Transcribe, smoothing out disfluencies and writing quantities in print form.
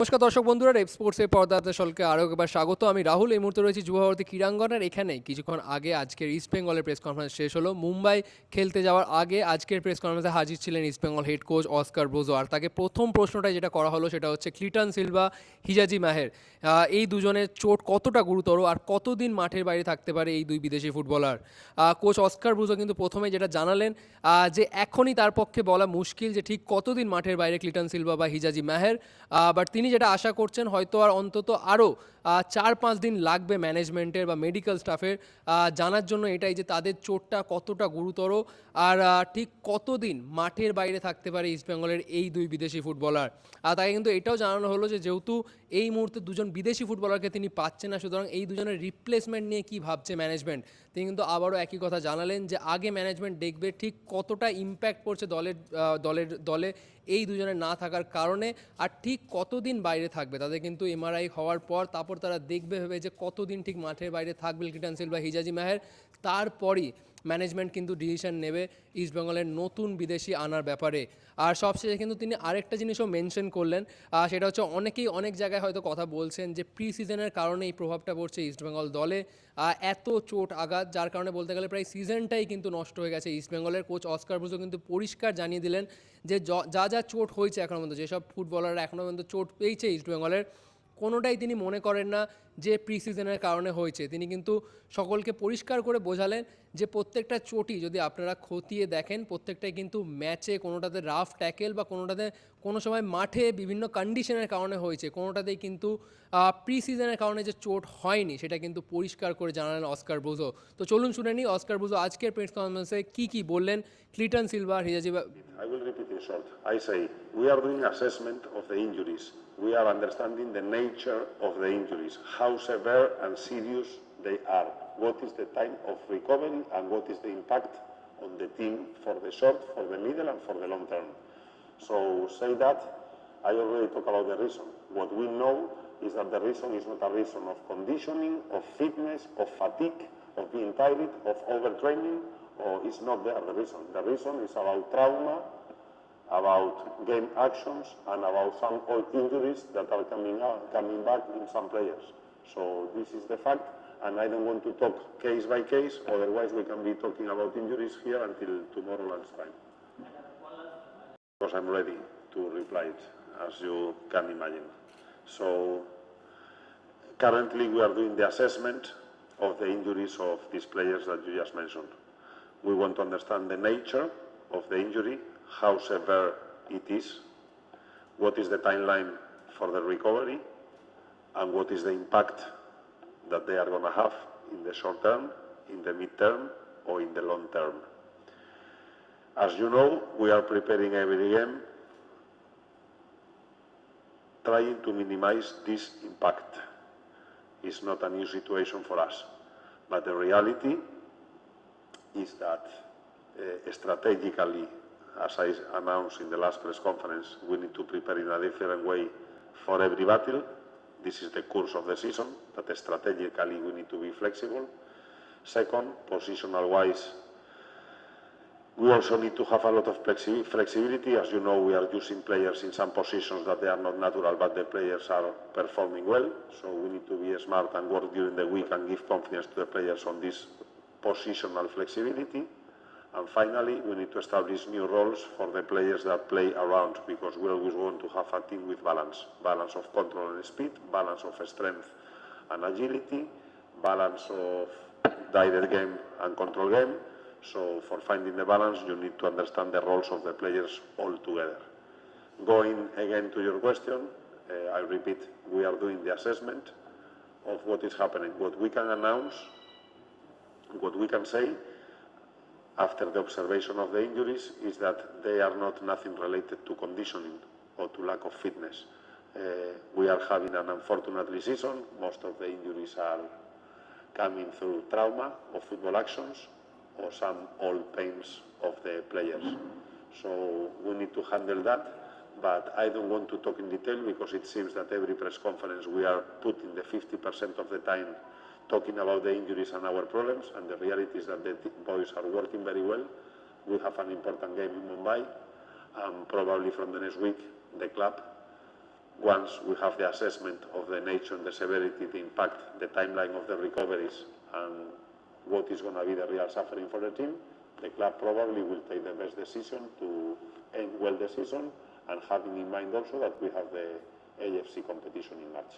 নমস্কার দর্শক বন্ধুরা, রেপ স্পোর্টসের পর্দাতে সকলকে আরও একবার স্বাগত। আমি রাহুল। এই মুহূর্তে রয়েছি যুবভারতী ক্রীড়াঙ্গনের এখানে। কিছুক্ষণ আগে আজকের ইস্ট বেঙ্গলের প্রেস কনফারেন্স শেষ হলো। মুম্বাই খেলতে যাওয়ার আগে আজকের প্রেস কনফারেন্সে হাজির ছিলেন East Bengal head coach Oscar Bruzon. আর তাকে প্রথম প্রশ্নটা যেটা করা হলো সেটা হচ্ছে ক্লিটন সিলভা, হিজাজি মাহের, এই দুজনের চোট কতটা গুরুতর আর কতদিন মাঠের বাইরে থাকতে পারে এই দুই বিদেশি ফুটবলার। কোচ অস্কার ব্রুজো কিন্তু প্রথমে যেটা জানালেন যে এখনই তার পক্ষে বলা মুশকিল যে ঠিক কতদিন মাঠের বাইরে ক্লিটন সিলভা বা হিজাজি মাহের। বাট তিনি যেটা আশা করছেন হয়তো আর অন্তত আরও 4-5 দিন লাগবে ম্যানেজমেন্টের বা মেডিকেল স্টাফের জানার জন্য এটাই যে তাদের চোটটা কতটা গুরুতর আর ঠিক কতদিন মাঠের বাইরে থাকতে পারে ইস্টবেঙ্গলের এই দুই বিদেশি ফুটবলার। আর তাকে কিন্তু এটাও জানানো হলো যে যেহেতু এই মুহূর্তে দুজন বিদেশি ফুটবলারকে তিনি পাচ্ছেন না, সুতরাং এই দুজনের রিপ্লেসমেন্ট নিয়ে কী ভাবছে ম্যানেজমেন্ট। তিনি কিন্তু আবারও একই কথা জানালেন যে আগে ম্যানেজমেন্ট দেখবে ঠিক কতটা ইম্প্যাক্ট পড়ছে দলে এই দুজনের না থাকার কারণে, আর ঠিক কতদিন বাইরে থাকবে। তাদের কিন্তু এমআরআই হওয়ার পর তারপর তারা দেখবে ভেবে যে কতদিন ঠিক মাঠের বাইরে থাকবে ক্লিটন সিলভা, হিজাজি মাহের। তারপরই ম্যানেজমেন্ট কিন্তু ডিসিশন নেবে ইস্টবেঙ্গলের নতুন বিদেশি আনার ব্যাপারে। আর সবশেষে কিন্তু তিনি আরেকটা জিনিসও মেনশন করলেন, সেটা হচ্ছে অনেকেই অনেক জায়গায় হয়তো কথা বলছেন যে প্রি সিজনের কারণে এই প্রভাবটা পড়ছে ইস্টবেঙ্গল দলে। এত চোট আঘাত যার কারণে বলতে গেলে প্রায় সিজনটাই কিন্তু নষ্ট হয়ে গেছে ইস্টবেঙ্গলের। কোচ অস্কার ব্রুজো কিন্তু পরিষ্কার জানিয়ে দিলেন যে যা যা চোট হয়েছে এখনও পর্যন্ত, যেসব ফুটবলাররা এখনও পর্যন্ত চোট পেয়েছে ইস্টবেঙ্গলের, কোনোটাই তিনি মনে করেন না যে প্রি সিজনের কারণে হয়েছে। তিনি কিন্তু সকলকে পরিষ্কার করে বোঝালেন যে প্রত্যেকটা চোটই যদি আপনারা খতিয়ে দেখেন প্রত্যেকটাই কিন্তু ম্যাচে, কোনোটাতে রাফ ট্যাকেল বা কোনোটাতে কোনো সময় মাঠে বিভিন্ন কন্ডিশনের কারণে হয়েছে, কোনোটাতেই কিন্তু প্রি সিজনের কারণে যে চোট হয়নি সেটা কিন্তু পরিষ্কার করে জানালেন অস্কার ব্রুজো। তো চলুন শুনে নিই অস্কার ব্রুজো আজকের প্রেস কনফারেন্সে কী বললেন Cleiton Silva, হিজাজি। I will repeat in short. I say we are doing assessment of the injuries. We are understanding the nature of the injuries, how severe and serious they are, what is the time of recovery and what is the impact on the team for the short, for the middle and for the long term. So say that, I already talked about the reason. What we know is that the reason is not a reason of conditioning, of fitness, of fatigue, of being tired, of overtraining, or it's not there the reason. The reason is about trauma, about game actions, and about some old injuries that are coming back in some players. So this is the fact, and I don't want to talk case by case, otherwise we can be talking about injuries here until tomorrow lunchtime. Because I'm ready to reply it, as you can imagine. So currently we are doing the assessment of the injuries of these players that you just mentioned. We want to understand the nature of the injury, how severe it is, what is the timeline for the recovery, and what is the impact that they are going to have in the short term, in the mid-term, or in the long term. As you know, we are preparing every game, trying to minimize this impact. It's not a new situation for us, but the reality is that strategically, as I announced in the last press conference, we need to prepare in a different way for every battle. This is the course of the season, that strategically we need to be flexible. Second, positional-wise, we also need to have a lot of flexibility. As you know, we are using players in some positions that they are not natural, but the players are performing well. So we need to be smart and work during the week and give confidence to the players on this positional flexibility. And finally, we need to establish new roles for the players that play around, because we always want to have a team with balance of control and speed, balance of strength and agility, balance of direct game and control game. So for finding the balance, you need to understand the roles of the players all together. Going again to your question, I repeat, we are doing the assessment of what is happening. What we can announce, what we can say after the observation of the injuries is that they are not nothing related to conditioning or to lack of fitness. We are having an unfortunately season. Most of the injuries are coming through trauma of football actions or some old pains of the players. So we need to handle that, but I don't want to talk in detail because it seems that every press conference we are putting the 50% of the time talking about the injuries and our problems, and the reality is that the boys are working very well. We have an important game in Mumbai, and probably from the next week the club once we have the assessment of the nature and the severity, the impact, the timeline of the recoveries, and what is going to be the real suffering for the team, the club probably will take the best decision to end well the season, and having in mind also that we have the AFC competition in March.